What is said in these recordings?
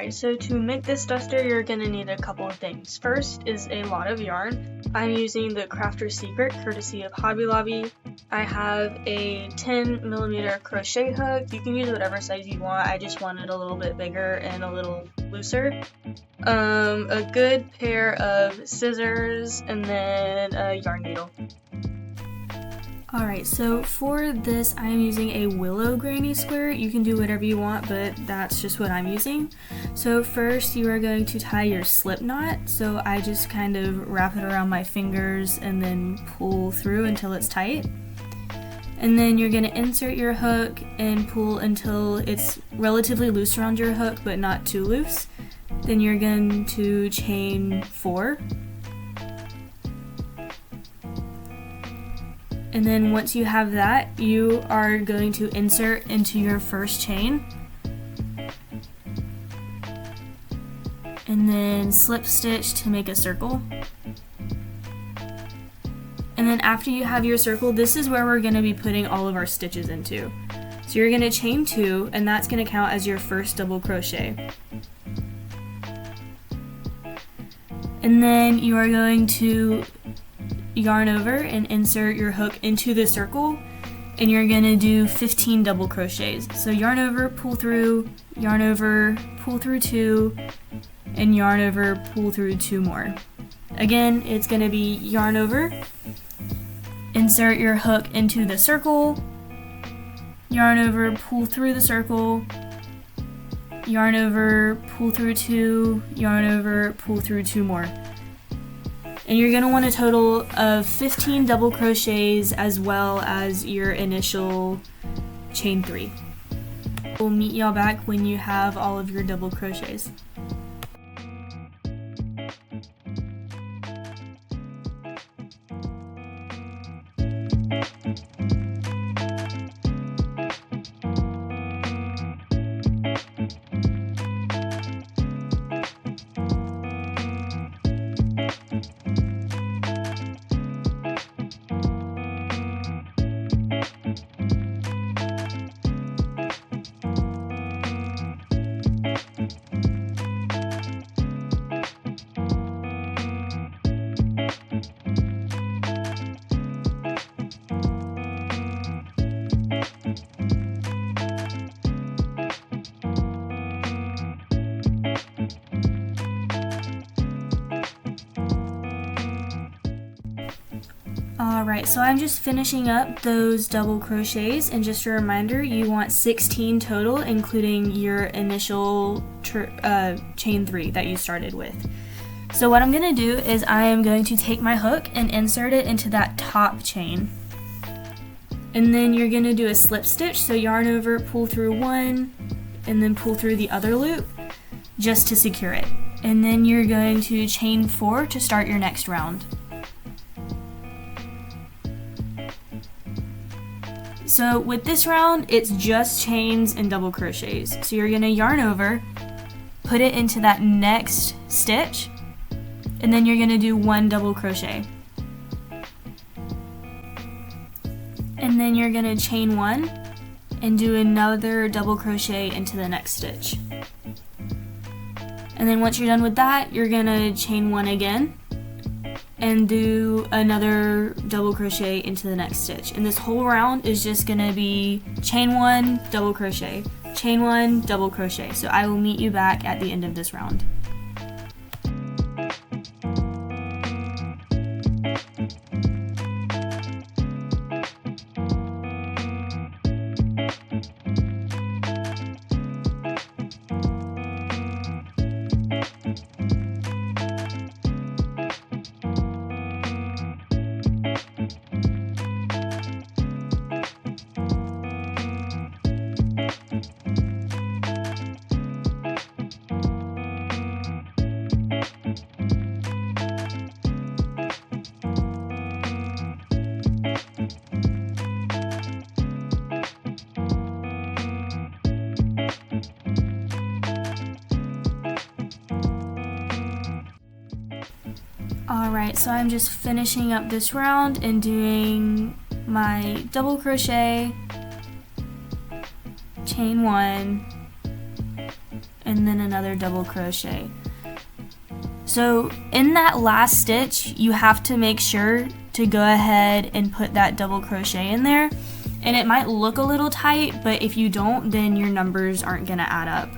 Alright, so to make this duster, you're going to need a couple of things. First is a lot of yarn. I'm using the Crafter's Secret, courtesy of Hobby Lobby. I have a 10mm crochet hook. You can use whatever size you want. I just want it a little bit bigger and a little looser. A good pair of scissors, and then a yarn needle. Alright, so for this I am using a willow granny square. You can do whatever you want, but that's just what I'm using. So first you are going to tie your slip knot. So I just kind of wrap it around my fingers and then pull through until it's tight. And then you're going to insert your hook and pull until it's relatively loose around your hook, but not too loose. Then you're going to chain 4. And then once you have that, you are going to insert into your first chain. And then slip stitch to make a circle. And then after you have your circle, this is where we're going to be putting all of our stitches into. So you're going to chain 2, and that's going to count as your first double crochet. And then you are going to yarn over and insert your hook into the circle, and you're going to do 15 double crochets. So yarn over, pull through, yarn over, pull through 2, and yarn over, pull through 2 more. Again, it's going to be yarn over, insert your hook into the circle, yarn over, pull through the circle, yarn over, pull through 2, yarn over, pull through 2 more. And you're going to want a total of 15 double crochets as well as your initial chain 3. We'll meet y'all back when you have all of your double crochets. Alright, so I'm just finishing up those double crochets, and just a reminder, you want 16 total, including your initial chain 3 that you started with. So what I'm going to do is I am going to take my hook and insert it into that top chain. And then you're going to do a slip stitch, so yarn over, pull through 1, and then pull through the other loop just to secure it. And then you're going to chain 4 to start your next round. So with this round, it's just chains and double crochets. So you're going to yarn over, put it into that next stitch, and then you're going to do 1 double crochet. And then you're going to chain 1 and do another double crochet into the next stitch. And then once you're done with that, you're going to chain 1 again and do another double crochet into the next stitch. And this whole round is just going to be chain 1, double crochet, chain 1, double crochet. So I will meet you back at the end of this round. Alright, so I'm just finishing up this round and doing my double crochet, chain 1, and then another double crochet. So in that last stitch, you have to make sure to go ahead and put that double crochet in there. And it might look a little tight, but if you don't, then your numbers aren't gonna add up.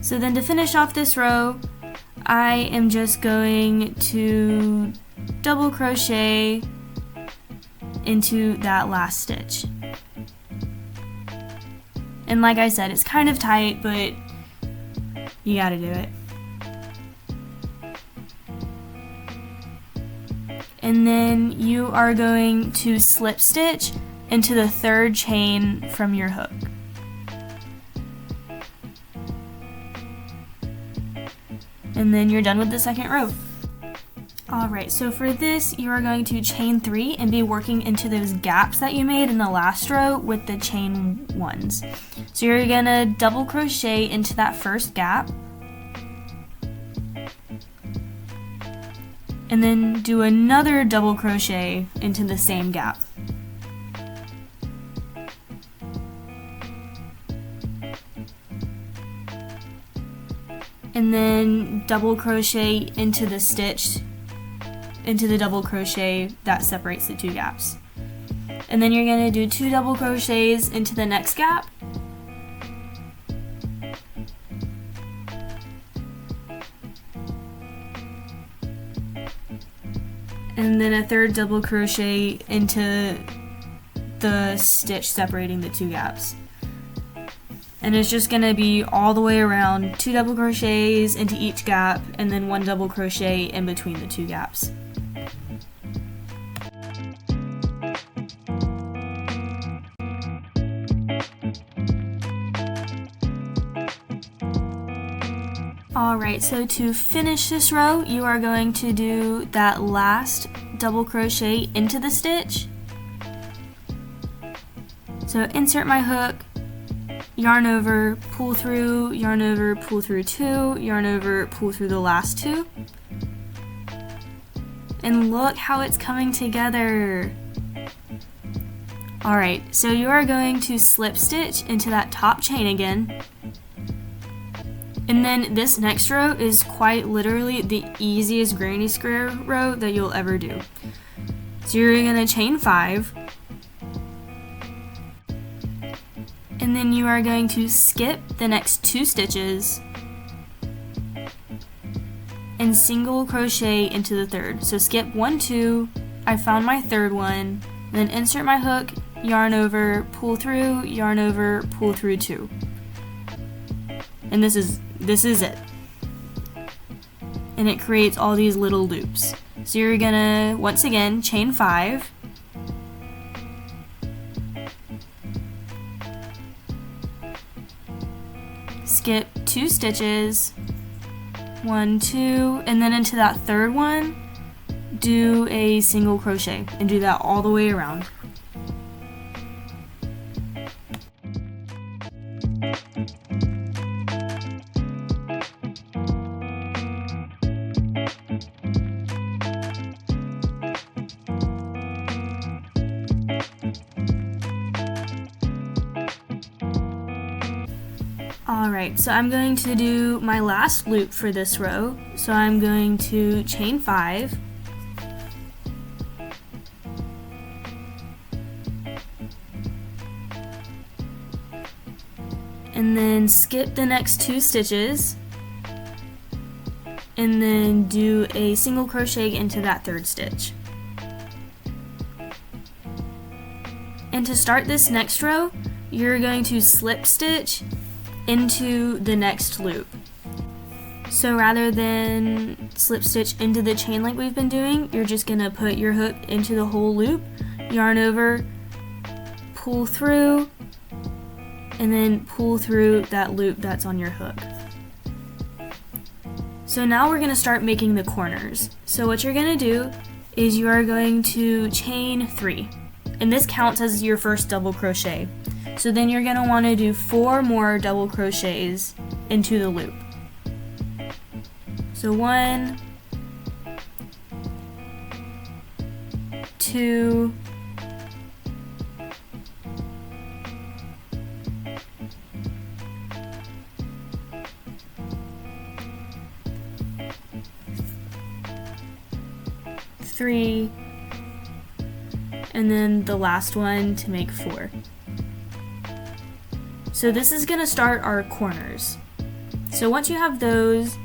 So then to finish off this row, I am just going to double crochet into that last stitch. And like I said, it's kind of tight, but you gotta do it. And then you are going to slip stitch into the third chain from your hook. And then you're done with the second row. Alright, so for this, you are going to chain 3 and be working into those gaps that you made in the last row with the chain 1s. So you're gonna double crochet into that first gap, and then do another double crochet into the same gap. And then double crochet into the stitch, into the double crochet that separates the two gaps. And then you're gonna do 2 double crochets into the next gap. And then a 3rd double crochet into the stitch separating the 2 gaps. And it's just gonna be all the way around 2 double crochets into each gap and then 1 double crochet in between the 2 gaps. Alright, so to finish this row, you are going to do that last double crochet into the stitch. So insert my hook, yarn over, pull through, yarn over, pull through 2, yarn over, pull through the last 2. And look how it's coming together. Alright, so you are going to slip stitch into that top chain again. And then this next row is quite literally the easiest granny square row that you'll ever do. So you're gonna chain 5. And then you are going to skip the next 2 stitches and single crochet into the 3rd. So skip 1, 2, I found my 3rd one, then insert my hook, yarn over, pull through, yarn over, pull through 2. And this is it. And it creates all these little loops. So you're gonna, once again, chain 5. Skip 2 stitches, 1, 2, and then into that 3rd one, do a single crochet and do that all the way around. Alright, so I'm going to do my last loop for this row. So I'm going to chain 5. And then skip the next 2 stitches. And then do a single crochet into that 3rd stitch. And to start this next row, you're going to slip stitch into the next loop. So rather than slip stitch into the chain like we've been doing, you're just gonna put your hook into the whole loop, yarn over, pull through, and then pull through that loop that's on your hook. So now we're gonna start making the corners. So what you're gonna do is you are going to chain 3, and this counts as your first double crochet. So then you're gonna wanna do 4 more double crochets into the loop. So 1, 2, 3, 3, and then the last one to make 4. So this is going to start our corners. So once you have those,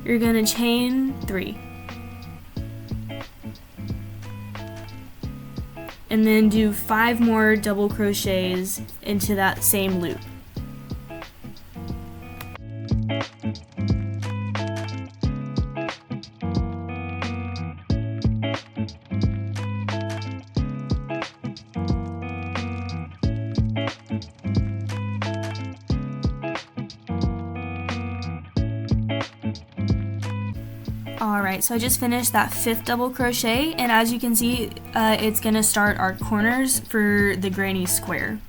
you're going to chain 3. And then do 5 more double crochets into that same loop. Alright, so I just finished that 5th double crochet, and as you can see, it's going to start our corners for the granny square.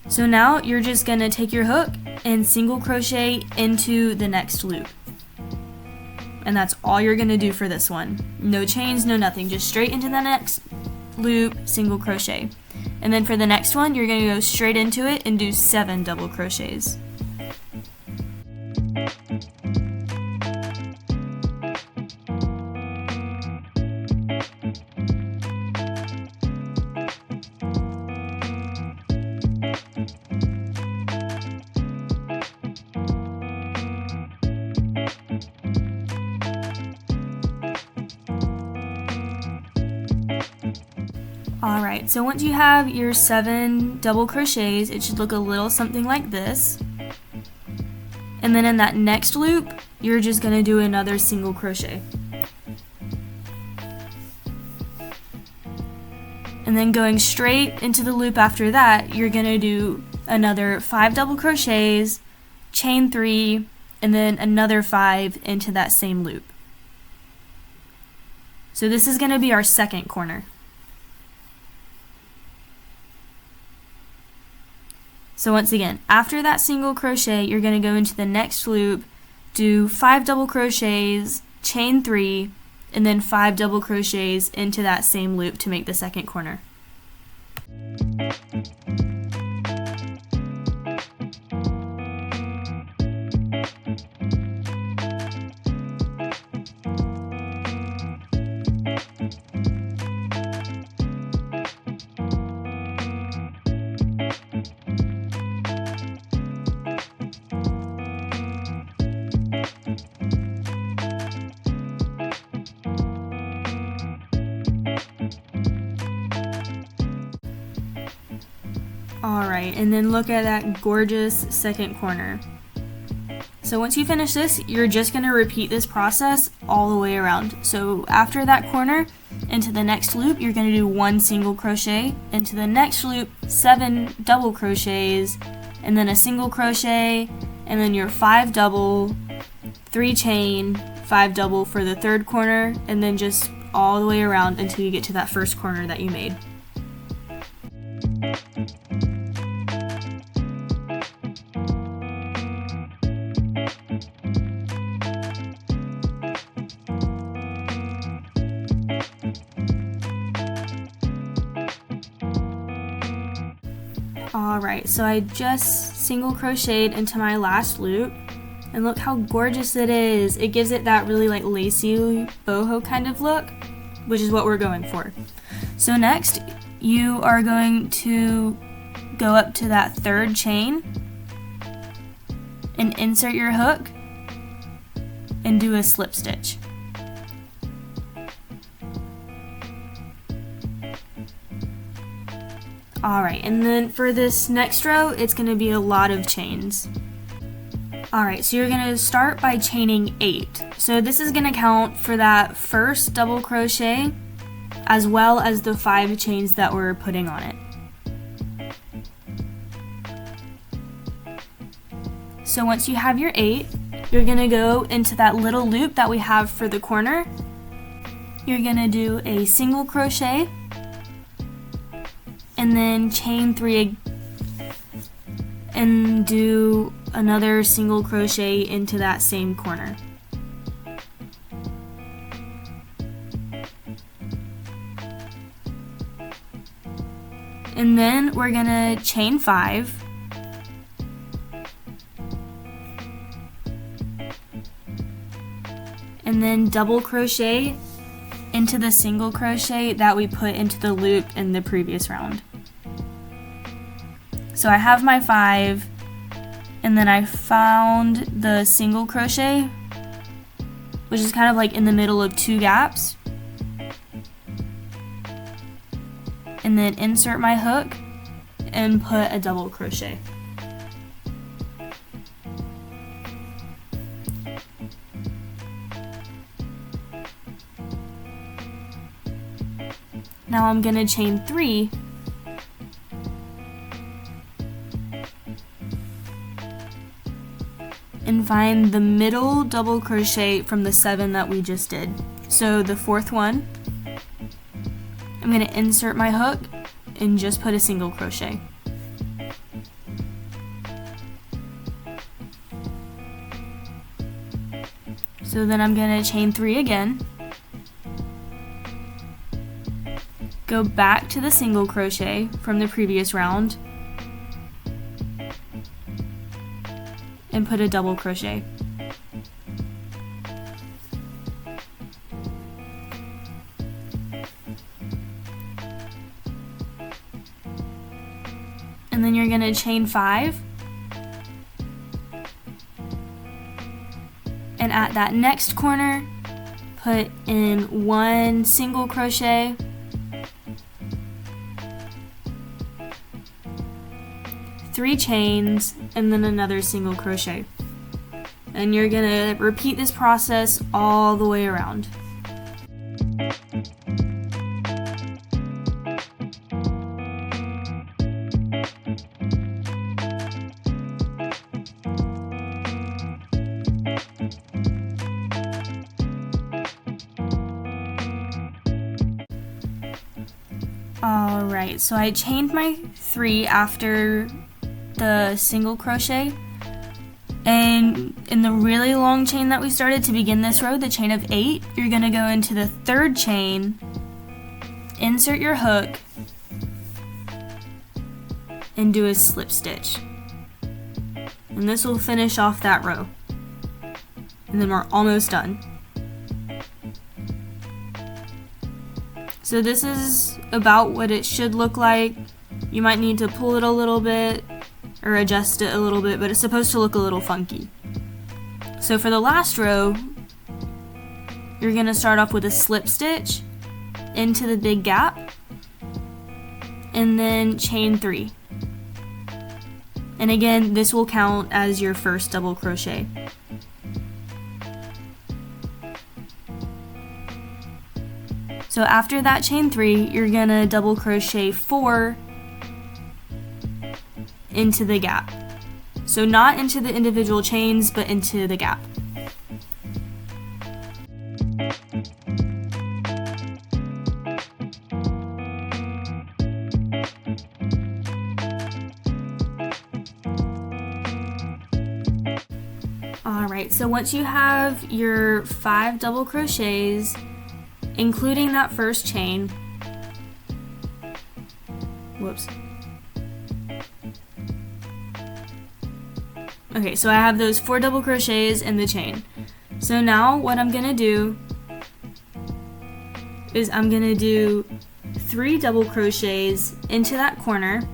So now you're just going to take your hook and single crochet into the next loop. And that's all you're going to do for this one. No chains, no nothing, just straight into the next loop, single crochet. And then for the next one, you're going to go straight into it and do 7 double crochets. Alright, so once you have your 7 double crochets, it should look a little something like this. And then in that next loop, you're just going to do another single crochet. And then going straight into the loop after that, you're going to do another 5 double crochets, chain 3, and then another 5 into that same loop. So this is going to be our second corner. So once again, after that single crochet, you're going to go into the next loop, do 5 double crochets, chain 3, and then 5 double crochets into that same loop to make the second corner. Alright, and then look at that gorgeous second corner. So once you finish this, you're just going to repeat this process all the way around. So after that corner, into the next loop, you're going to do 1 single crochet, into the next loop, 7 double crochets, and then a single crochet, and then your 5 double, 3 chain, 5 double for the third corner, and then just all the way around until you get to that first corner that you made. Alright, so I just single crocheted into my last loop, and look how gorgeous it is. It gives it that really like Lacey boho kind of look, which is what we're going for. So next, you are going to go up to that third chain and insert your hook and do a slip stitch. Alright, and then for this next row, it's going to be a lot of chains. Alright, so you're going to start by chaining 8. So this is going to count for that first double crochet as well as the 5 chains that we're putting on it. So once you have your 8, you're going to go into that little loop that we have for the corner. You're going to do a single crochet, and then chain 3 and do another single crochet into that same corner. And then we're gonna chain 5, and then double crochet into the single crochet that we put into the loop in the previous round. So I have my 5, and then I found the single crochet, which is kind of like in the middle of 2 gaps, and then insert my hook and put a double crochet. Now I'm going to chain 3 and find the middle double crochet from the 7 that we just did. So the 4th one, I'm going to insert my hook and just put a single crochet. So then I'm going to chain 3 again, go back to the single crochet from the previous round, and put a double crochet. And then you're going to chain 5, and at that next corner put in 1 single crochet, 3 chains, and then another single crochet. And you're gonna repeat this process all the way around. Alright, so I chained my 3 after the single crochet, and in the really long chain that we started to begin this row, the chain of 8, you're going to go into the 3rd chain, insert your hook, and do a slip stitch. And this will finish off that row. And then we're almost done. So this is about what it should look like. You might need to pull it a little bit or adjust it a little bit, but it's supposed to look a little funky. So for the last row, you're going to start off with a slip stitch into the big gap, and then chain 3. And again, this will count as your first double crochet. So after that chain 3, you're going to double crochet 4 into the gap. So not into the individual chains, but into the gap. Alright, so once you have your 5 double crochets, including that first chain, whoops. Okay, so I have those 4 double crochets in the chain. So now what I'm gonna do is I'm gonna do 3 double crochets into that corner,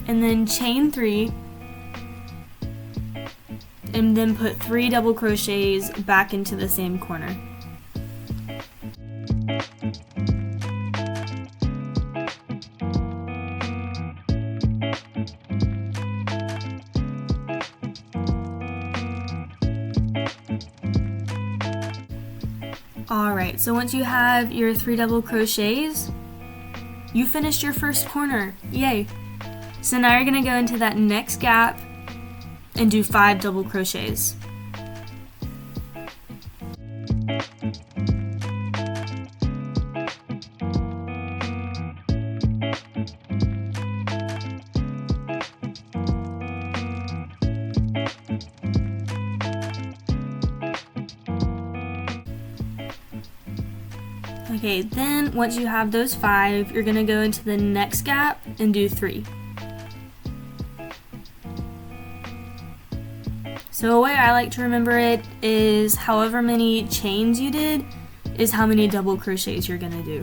and then chain 3, and then put 3 double crochets back into the same corner. Alright, so once you have your 3 double crochets, you finished your first corner. Yay! So now you're going to go into that next gap and do 5 double crochets. Okay, then once you have those 5, you're gonna go into the next gap and do 3. So a way I like to remember it is however many chains you did is how many double crochets you're gonna do.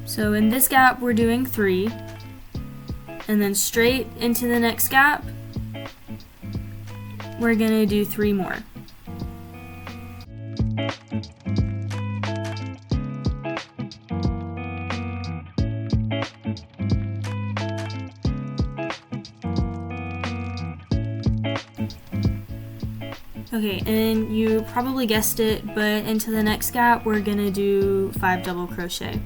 So in this gap we're doing 3, and then straight into the next gap we're gonna do 3 more. Okay, and you probably guessed it, but into the next gap we're gonna do 5 double crochet.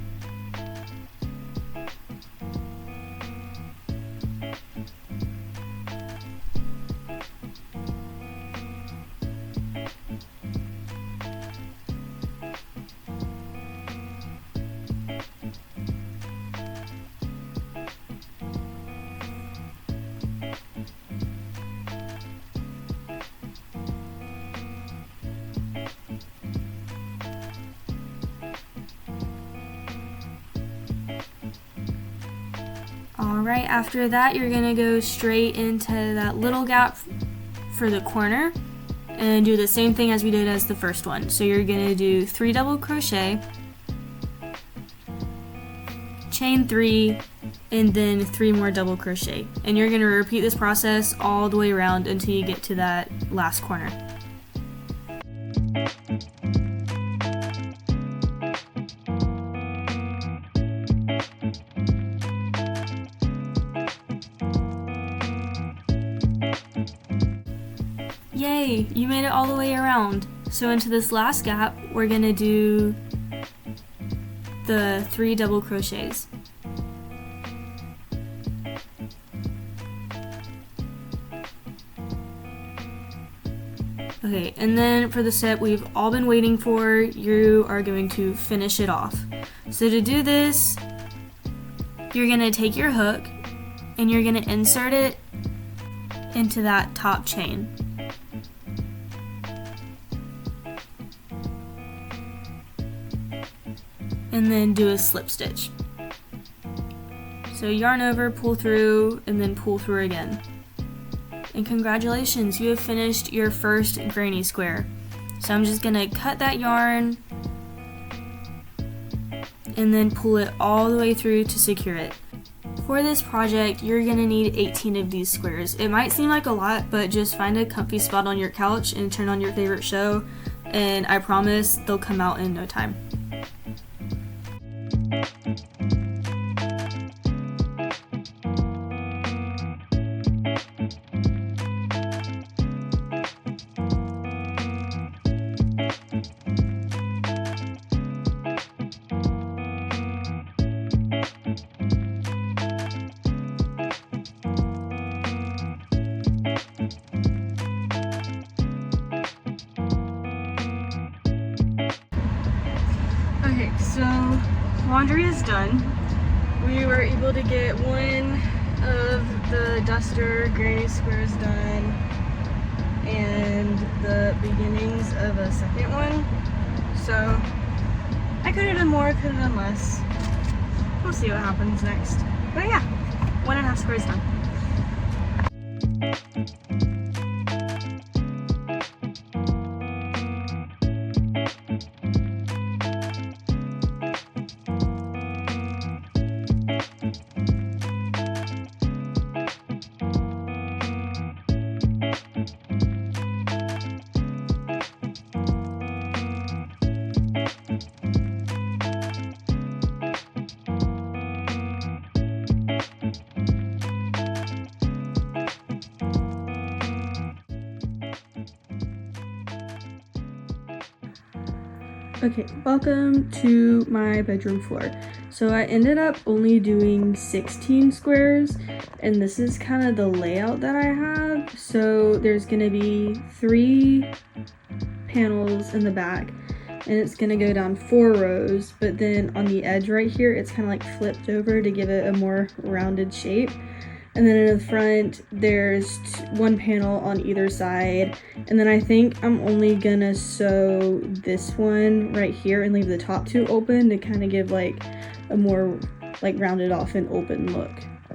Alright, after that you're going to go straight into that little gap for the corner and do the same thing as we did as the first one. So you're going to do 3 double crochet, chain 3, and then 3 more double crochet. And you're going to repeat this process all the way around until you get to that last corner. Yay, you made it all the way around. So into this last gap, we're gonna do the 3 double crochets. Okay, and then for the step we've all been waiting for, you are going to finish it off. So to do this, you're gonna take your hook and you're gonna insert it into that top chain. And then do a slip stitch. So yarn over, pull through, and then pull through again. And congratulations, you have finished your first granny square. So I'm just gonna cut that yarn and then pull it all the way through to secure it. For this project, you're gonna need 18 of these squares. It might seem like a lot, but just find a comfy spot on your couch and turn on your favorite show, and I promise they'll come out in no time. Okay, so laundry is done. We were able to get one of the duster granny squares done and the beginnings of a second one. So I could have done more, could have done less. We'll see what happens next. But yeah, 1.5 squares done. Okay, welcome to my bedroom floor. So I ended up only doing 16 squares, and this is kind of the layout that I have. So there's gonna be 3 panels in the back, and it's gonna go down 4 rows, but then on the edge right here, it's kind of like flipped over to give it a more rounded shape. and then in the front there's one panel on either side, and then I think I'm only gonna sew this one right here and leave the top two open to kind of give like a more like rounded off and open look.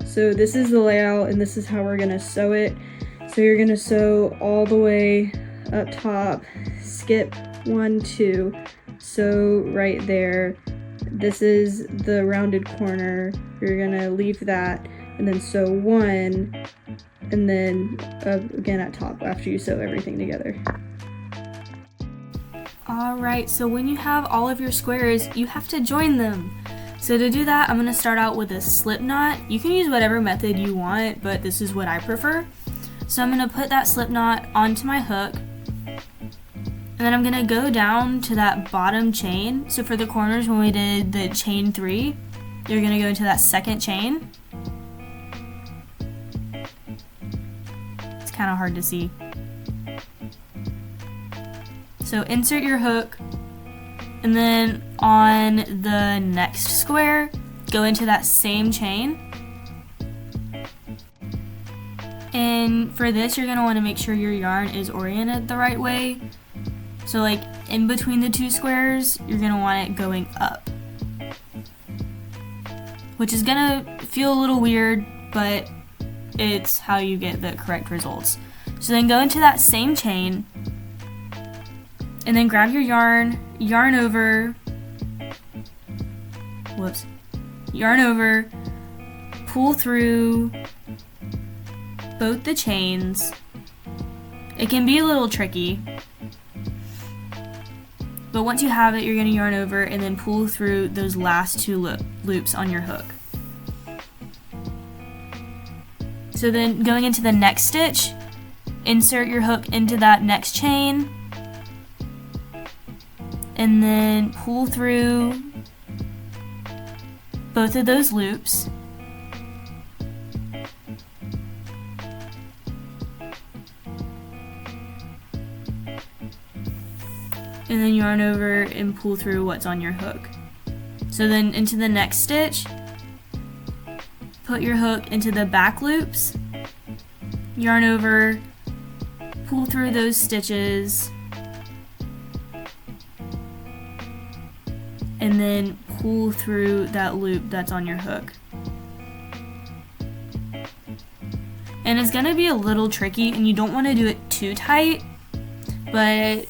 So this is the layout and this is how we're gonna sew it. So you're gonna sew all the way up top, skip 1, 2, sew right there. This is the rounded corner. You're gonna leave that and then sew 1, and then again at top after you sew everything together. Alright, so when you have all of your squares, you have to join them. So to do that, I'm going to start out with a slip knot. You can use whatever method you want, but this is what I prefer. So I'm going to put that slip knot onto my hook, and then I'm going to go down to that bottom chain. So for the corners, when we did the chain 3, you're going to go into that second chain. It's kind of hard to see. So insert your hook, and then on the next square, go into that same chain. And for this, you're going to want to make sure your yarn is oriented the right way. So like in between the two squares, you're going to want it going up, which is going to feel a little weird, but it's how you get the correct results. So then go into that same chain, and then grab your yarn over, pull through both the chains. It can be a little tricky, but once you have it, you're going to yarn over and then pull through those last two loops on your hook. So then going into the next stitch, insert your hook into that next chain, and then pull through both of those loops. And then yarn over and pull through what's on your hook. So then into the next stitch, put your hook into the back loops, yarn over, pull through those stitches, and then pull through that loop that's on your hook. And it's going to be a little tricky, and you don't want to do it too tight, but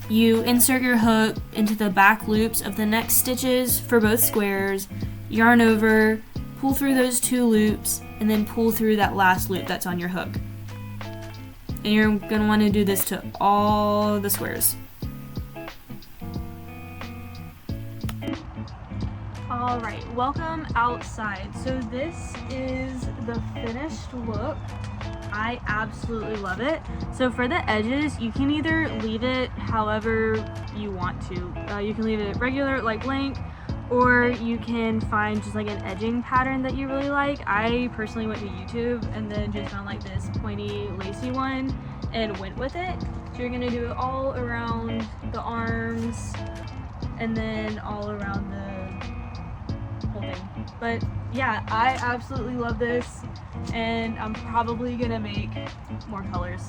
you insert your hook into the back loops of the next stitches for both squares, yarn over, pull through those two loops, and then pull through that last loop that's on your hook. And you're going to want to do this to all the squares. Alright, welcome outside. So this is the finished look. I absolutely love it. So for the edges, you can either leave it however you want to. You can leave it regular, like blank, or you can find just like an edging pattern that you really like. I personally went to YouTube and then just found like this pointy lacy one and went with it. So you're gonna do it all around the arms and then all around the whole thing. But yeah, I absolutely love this, and I'm probably gonna make more colors.